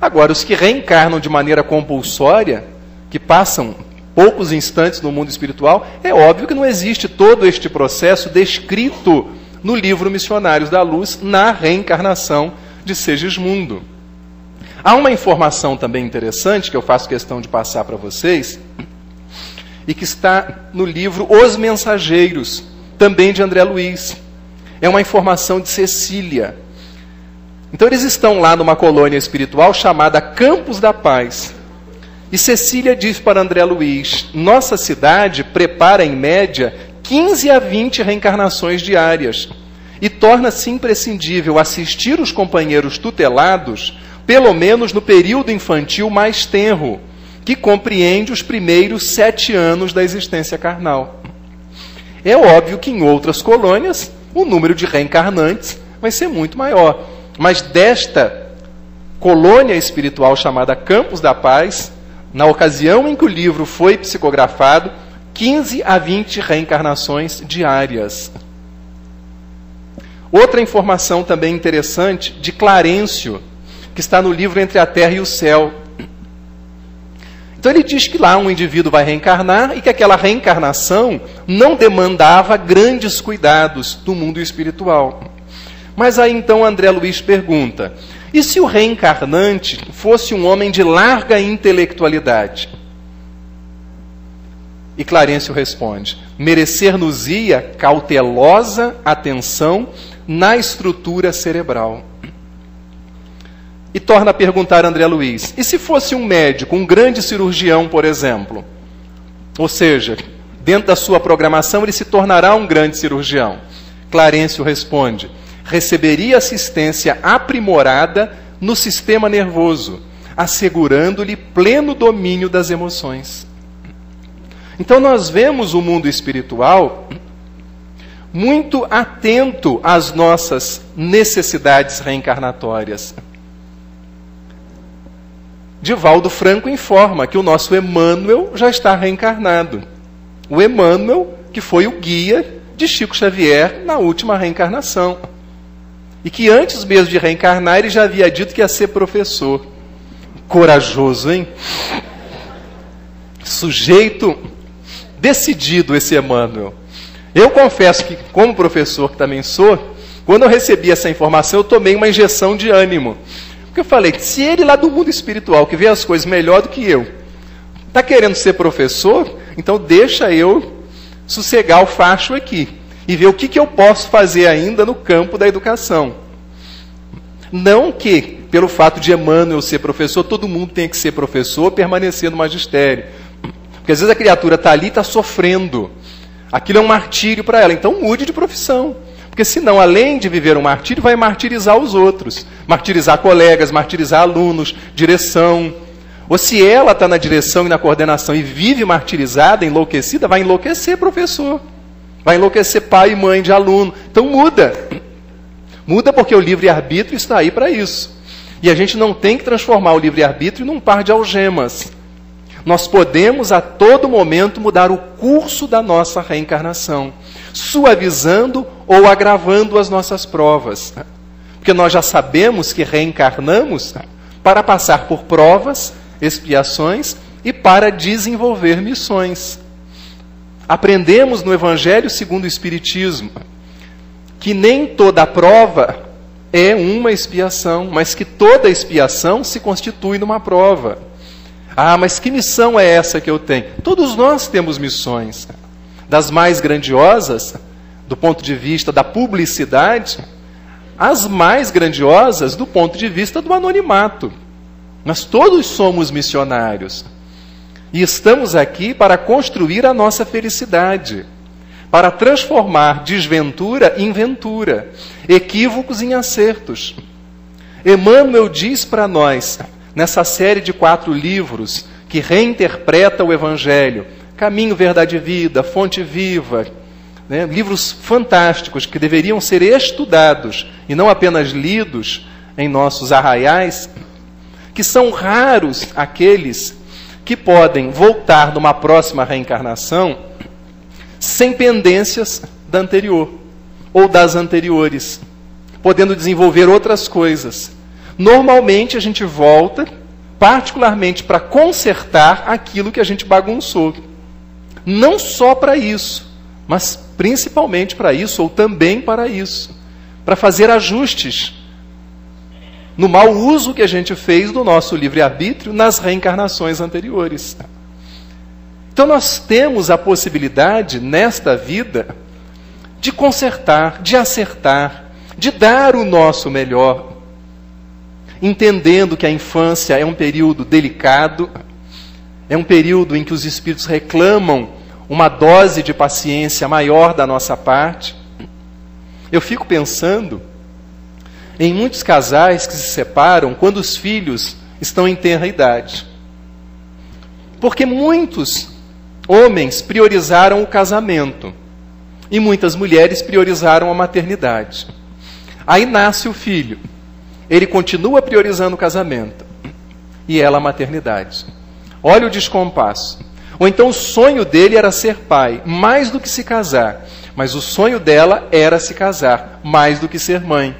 S1: Agora, os que reencarnam de maneira compulsória, que passam poucos instantes no mundo espiritual, é óbvio que não existe todo este processo descrito no livro Missionários da Luz, na reencarnação de Segismundo. Há uma informação também interessante que eu faço questão de passar para vocês, e que está no livro Os Mensageiros, também de André Luiz. É uma informação de Cecília. Então eles estão lá numa colônia espiritual chamada Campos da Paz. E Cecília diz para André Luiz: nossa cidade prepara em média 15 a 20 reencarnações diárias e torna-se imprescindível assistir os companheiros tutelados, pelo menos no período infantil mais tenro, que compreende os primeiros 7 anos da existência carnal. É óbvio que em outras colônias o número de reencarnantes vai ser muito maior. Mas desta colônia espiritual chamada Campos da Paz, na ocasião em que o livro foi psicografado, 15 a 20 reencarnações diárias. Outra informação também interessante de Clarencio, que está no livro Entre a Terra e o Céu. Então ele diz que lá um indivíduo vai reencarnar e que aquela reencarnação não demandava grandes cuidados do mundo espiritual. Mas aí então André Luiz pergunta: e se o reencarnante fosse um homem de larga intelectualidade? E Clarencio responde: merecer-nos-ia cautelosa atenção na estrutura cerebral. E torna a perguntar a André Luiz: e se fosse um médico, um grande cirurgião, por exemplo? Ou seja, dentro da sua programação ele se tornará um grande cirurgião. Clarencio responde: receberia assistência aprimorada no sistema nervoso, assegurando-lhe pleno domínio das emoções. Então nós vemos o mundo espiritual muito atento às nossas necessidades reencarnatórias. Divaldo Franco informa que o nosso Emmanuel já está reencarnado. O Emmanuel, que foi o guia de Chico Xavier na última reencarnação. E que antes mesmo de reencarnar, ele já havia dito que ia ser professor. Corajoso, hein? Sujeito decidido esse Emmanuel. Eu confesso que, como professor que também sou, quando eu recebi essa informação, eu tomei uma injeção de ânimo. Porque eu falei, se ele lá do mundo espiritual, que vê as coisas melhor do que eu, está querendo ser professor, então deixa eu sossegar o facho aqui e ver o que eu posso fazer ainda no campo da educação. Não que, pelo fato de Emmanuel ser professor, todo mundo tem que ser professor, permanecer no magistério. Porque às vezes a criatura está ali e está sofrendo. Aquilo é um martírio para ela, então mude de profissão. Porque senão, além de viver um martírio, vai martirizar os outros. Martirizar colegas, martirizar alunos, direção. Ou se ela está na direção e na coordenação e vive martirizada, enlouquecida, vai enlouquecer professor. Vai enlouquecer pai e mãe de aluno. Então muda. Muda porque o livre-arbítrio está aí para isso. E a gente não tem que transformar o livre-arbítrio num par de algemas. Nós podemos a todo momento mudar o curso da nossa reencarnação, suavizando ou agravando as nossas provas. Porque nós já sabemos que reencarnamos para passar por provas, expiações e para desenvolver missões. Aprendemos no Evangelho segundo o Espiritismo que nem toda prova é uma expiação, mas que toda expiação se constitui numa prova. Ah, mas que missão é essa que eu tenho? Todos nós temos missões. Das mais grandiosas, do ponto de vista da publicidade, as mais grandiosas do ponto de vista do anonimato. Nós todos somos missionários. E estamos aqui para construir a nossa felicidade. para transformar desventura em ventura, equívocos em acertos. Emmanuel diz para nós, nessa série de 4 livros que reinterpreta o Evangelho, Caminho, Verdade e Vida, Fonte Viva, né, livros fantásticos que deveriam ser estudados e não apenas lidos em nossos arraiais, que são raros aqueles que podem voltar numa próxima reencarnação sem pendências da anterior ou das anteriores, podendo desenvolver outras coisas. Normalmente a gente volta, particularmente para consertar aquilo que a gente bagunçou. Não só para isso, mas principalmente para isso, ou também para isso, para fazer ajustes no mau uso que a gente fez do nosso livre-arbítrio nas reencarnações anteriores. Então nós temos a possibilidade, nesta vida, de consertar, de acertar, de dar o nosso melhor, entendendo que a infância é um período delicado, é um período em que os espíritos reclamam uma dose de paciência maior da nossa parte. Eu fico pensando em muitos casais que se separam quando os filhos estão em tenra idade. Porque muitos homens priorizaram o casamento e muitas mulheres priorizaram a maternidade. Aí nasce o filho. Ele continua priorizando o casamento e ela a maternidade. Olha o descompasso. Ou então o sonho dele era ser pai, mais do que se casar. Mas o sonho dela era se casar, mais do que ser mãe.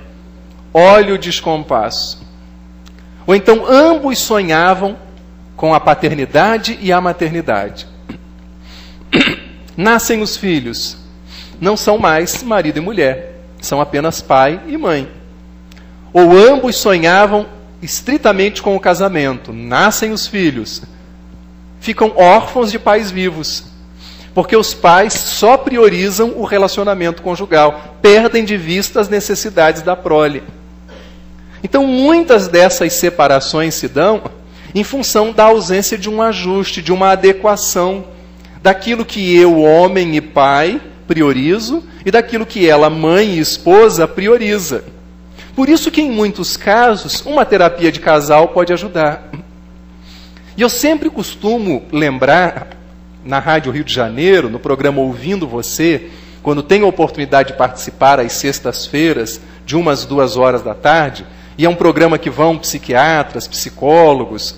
S1: Olha o descompasso. Ou então ambos sonhavam com a paternidade e a maternidade. Nascem os filhos. Não são mais marido e mulher. São apenas pai e mãe. Ou ambos sonhavam estritamente com o casamento. Nascem os filhos. Ficam órfãos de pais vivos. Porque os pais só priorizam o relacionamento conjugal. Perdem de vista as necessidades da prole. Então, muitas dessas separações se dão em função da ausência de um ajuste, de uma adequação daquilo que eu, homem e pai, priorizo e daquilo que ela, mãe e esposa, prioriza. Por isso que, em muitos casos, uma terapia de casal pode ajudar. E eu sempre costumo lembrar, na Rádio Rio de Janeiro, no programa Ouvindo Você, quando tenho a oportunidade de participar às sextas-feiras, de 1 às 2 horas da tarde, e é um programa que vão psiquiatras, psicólogos,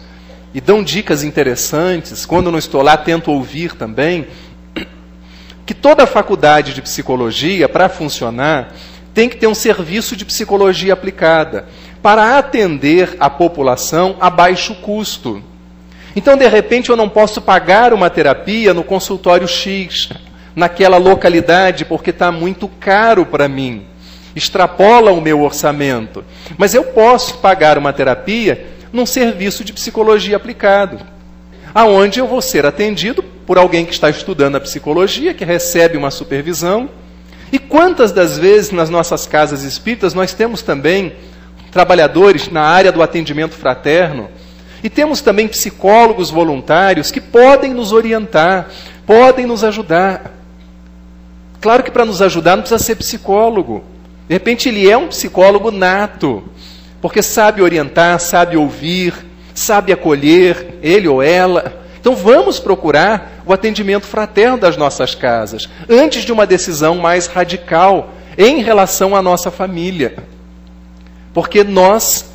S1: e dão dicas interessantes. Quando não estou lá, tento ouvir também, que toda a faculdade de psicologia, para funcionar, tem que ter um serviço de psicologia aplicada, para atender a população a baixo custo. Então, de repente, eu não posso pagar uma terapia no consultório X, naquela localidade, porque está muito caro para mim. Extrapola o meu orçamento. Mas eu posso pagar uma terapia num serviço de psicologia aplicado, aonde eu vou ser atendido por alguém que está estudando a psicologia, que recebe uma supervisão. E quantas das vezes nas nossas casas espíritas nós temos também trabalhadores na área do atendimento fraterno, e temos também psicólogos voluntários que podem nos orientar, podem nos ajudar. Claro que para nos ajudar não precisa ser psicólogo. De repente ele é um psicólogo nato, porque sabe orientar, sabe ouvir, sabe acolher, ele ou ela. Então vamos procurar o atendimento fraterno das nossas casas, antes de uma decisão mais radical em relação à nossa família. Porque nós,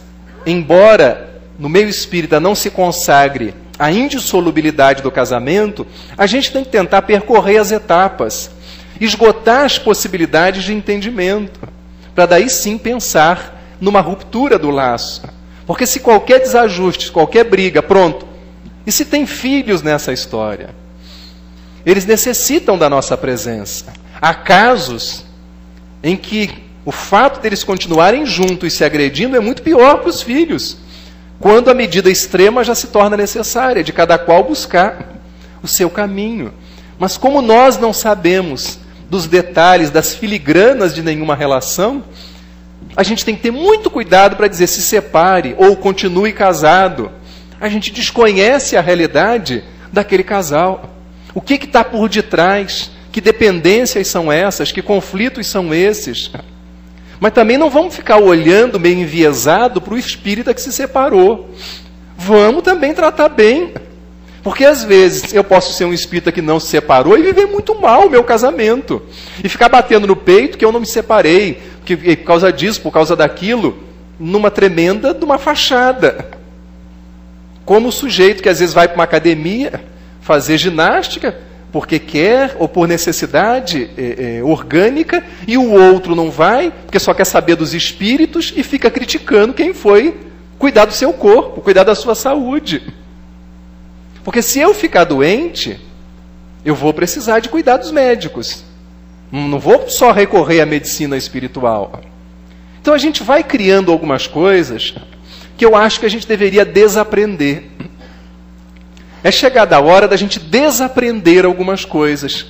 S1: embora no meio espírita não se consagre a indissolubilidade do casamento, a gente tem que tentar percorrer as etapas, esgotar as possibilidades de entendimento, para daí sim pensar numa ruptura do laço. Porque se qualquer desajuste, qualquer briga, pronto. E se tem filhos nessa história? Eles necessitam da nossa presença. Há casos em que o fato deles continuarem juntos e se agredindo é muito pior para os filhos, quando a medida extrema já se torna necessária, de cada qual buscar o seu caminho. Mas como nós não sabemos dos detalhes, das filigranas de nenhuma relação, a gente tem que ter muito cuidado para dizer se separe ou continue casado. A gente desconhece a realidade daquele casal. O que está por detrás? que dependências são essas, que conflitos são esses. Mas também não vamos ficar olhando meio enviesado para o espírita que se separou. Vamos também tratar bem. Porque às vezes eu posso ser um espírita que não se separou e viver muito mal o meu casamento. E ficar batendo no peito que eu não me separei, que por causa disso, por causa daquilo, numa tremenda de uma fachada. Como o sujeito que às vezes vai para uma academia fazer ginástica, porque quer, ou por necessidade orgânica, e o outro não vai, porque só quer saber dos espíritos, e fica criticando quem foi cuidar do seu corpo, cuidar da sua saúde. Porque se eu ficar doente, eu vou precisar de cuidar dos médicos. Não vou só recorrer à medicina espiritual. Então a gente vai criando algumas coisas que eu acho que a gente deveria desaprender. É chegada a hora da gente desaprender algumas coisas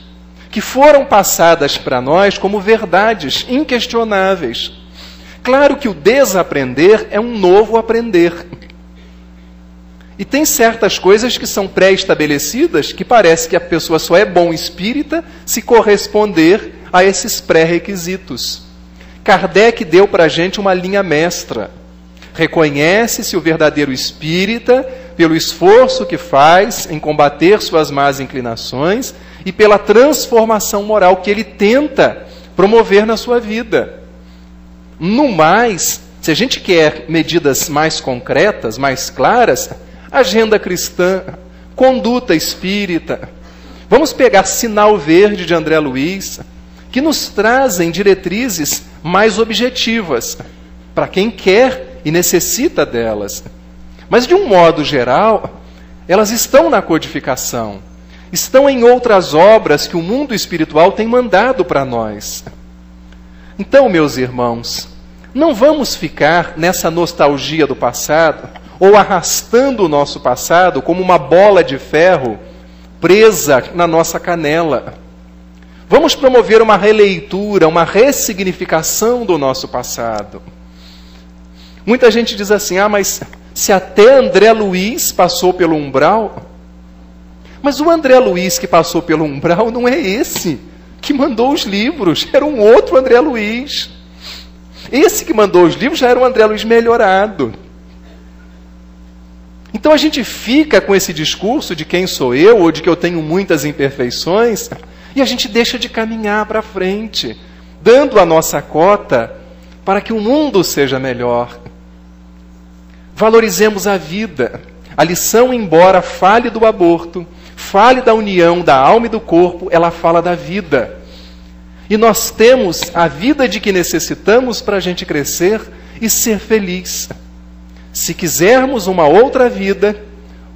S1: que foram passadas para nós como verdades inquestionáveis. Claro que o desaprender é um novo aprender. E tem certas coisas que são pré-estabelecidas que parece que a pessoa só é bom espírita se corresponder a esses pré-requisitos. Kardec deu para a gente uma linha mestra. Reconhece-se o verdadeiro espírita pelo esforço que faz em combater suas más inclinações e pela transformação moral que ele tenta promover na sua vida. No mais, se a gente quer medidas mais concretas, mais claras, agenda cristã, conduta espírita. Vamos pegar Sinal Verde de André Luiz, que nos trazem diretrizes mais objetivas, para quem quer e necessita delas. Mas, de um modo geral, elas estão na codificação, estão em outras obras que o mundo espiritual tem mandado para nós. Então, meus irmãos, não vamos ficar nessa nostalgia do passado, ou arrastando o nosso passado como uma bola de ferro presa na nossa canela. Vamos promover uma releitura, uma ressignificação do nosso passado. Muita gente diz assim, mas se até André Luiz passou pelo umbral, mas o André Luiz que passou pelo umbral não é esse que mandou os livros, era um outro André Luiz. Esse que mandou os livros já era um André Luiz melhorado. Então a gente fica com esse discurso de quem sou eu, ou de que eu tenho muitas imperfeições, e a gente deixa de caminhar para frente, dando a nossa cota para que o mundo seja melhor. Valorizemos a vida. A lição, embora fale do aborto, fale da união da alma e do corpo, ela fala da vida. E nós temos a vida de que necessitamos para a gente crescer e ser feliz. Se quisermos uma outra vida,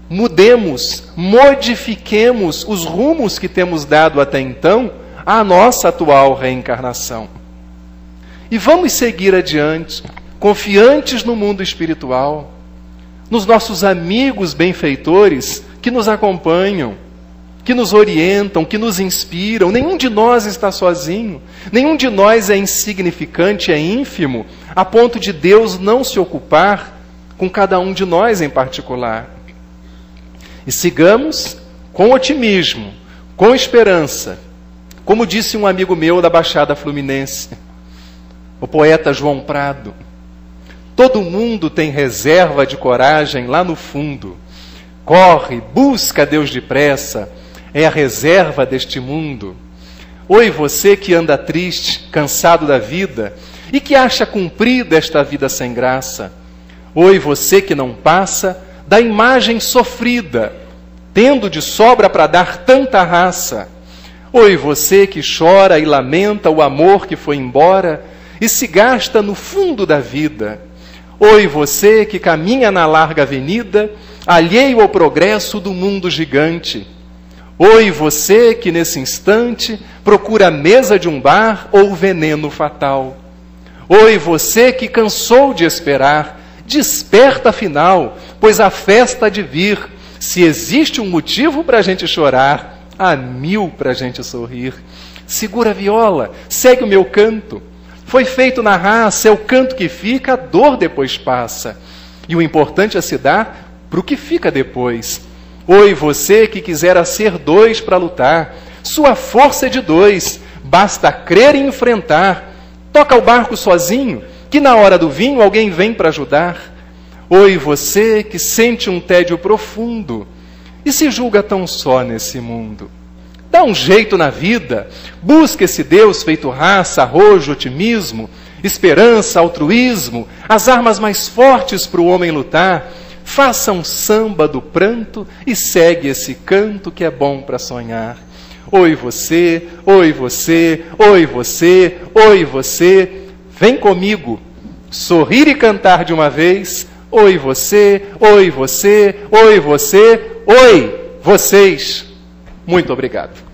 S1: mudemos, modifiquemos os rumos que temos dado até então à nossa atual reencarnação. E vamos seguir adiante, confiantes no mundo espiritual, nos nossos amigos benfeitores que nos acompanham, que nos orientam, que nos inspiram. Nenhum de nós está sozinho, nenhum de nós é insignificante, é ínfimo, a ponto de Deus não se ocupar com cada um de nós em particular. E sigamos com otimismo, com esperança. Como disse um amigo meu da Baixada Fluminense, o poeta João Prado, todo mundo tem reserva de coragem lá no fundo. Corre, busca Deus depressa, é a reserva deste mundo. Oi, você que anda triste, cansado da vida, e que acha cumprida esta vida sem graça. Oi, você que não passa da imagem sofrida, tendo de sobra para dar tanta raça. Oi, você que chora e lamenta o amor que foi embora e se gasta no fundo da vida. Oi, você que caminha na larga avenida, alheio ao progresso do mundo gigante. Oi, você que nesse instante procura a mesa de um bar ou o veneno fatal. Oi, você que cansou de esperar, desperta afinal, pois a festa há de vir. Se existe um motivo para a gente chorar, há 1000 para a gente sorrir. Segura a viola, segue o meu canto. Foi feito na raça, é o canto que fica, a dor depois passa. E o importante é se dar para o que fica depois. Oi, você que quisera ser 2 para lutar, Sua força é de dois, basta crer e enfrentar. Toca o barco sozinho, que na hora do vinho alguém vem para ajudar. Oi, você que sente um tédio profundo e se julga tão só nesse mundo. Dá um jeito na vida, busca esse Deus feito raça, arrojo, otimismo, esperança, altruísmo, as armas mais fortes para o homem lutar. Faça um samba do pranto e segue esse canto que é bom para sonhar. Oi você, oi você, oi você, oi você, vem comigo, sorrir e cantar de uma vez. Oi você, oi você, oi você, oi vocês. Muito obrigado.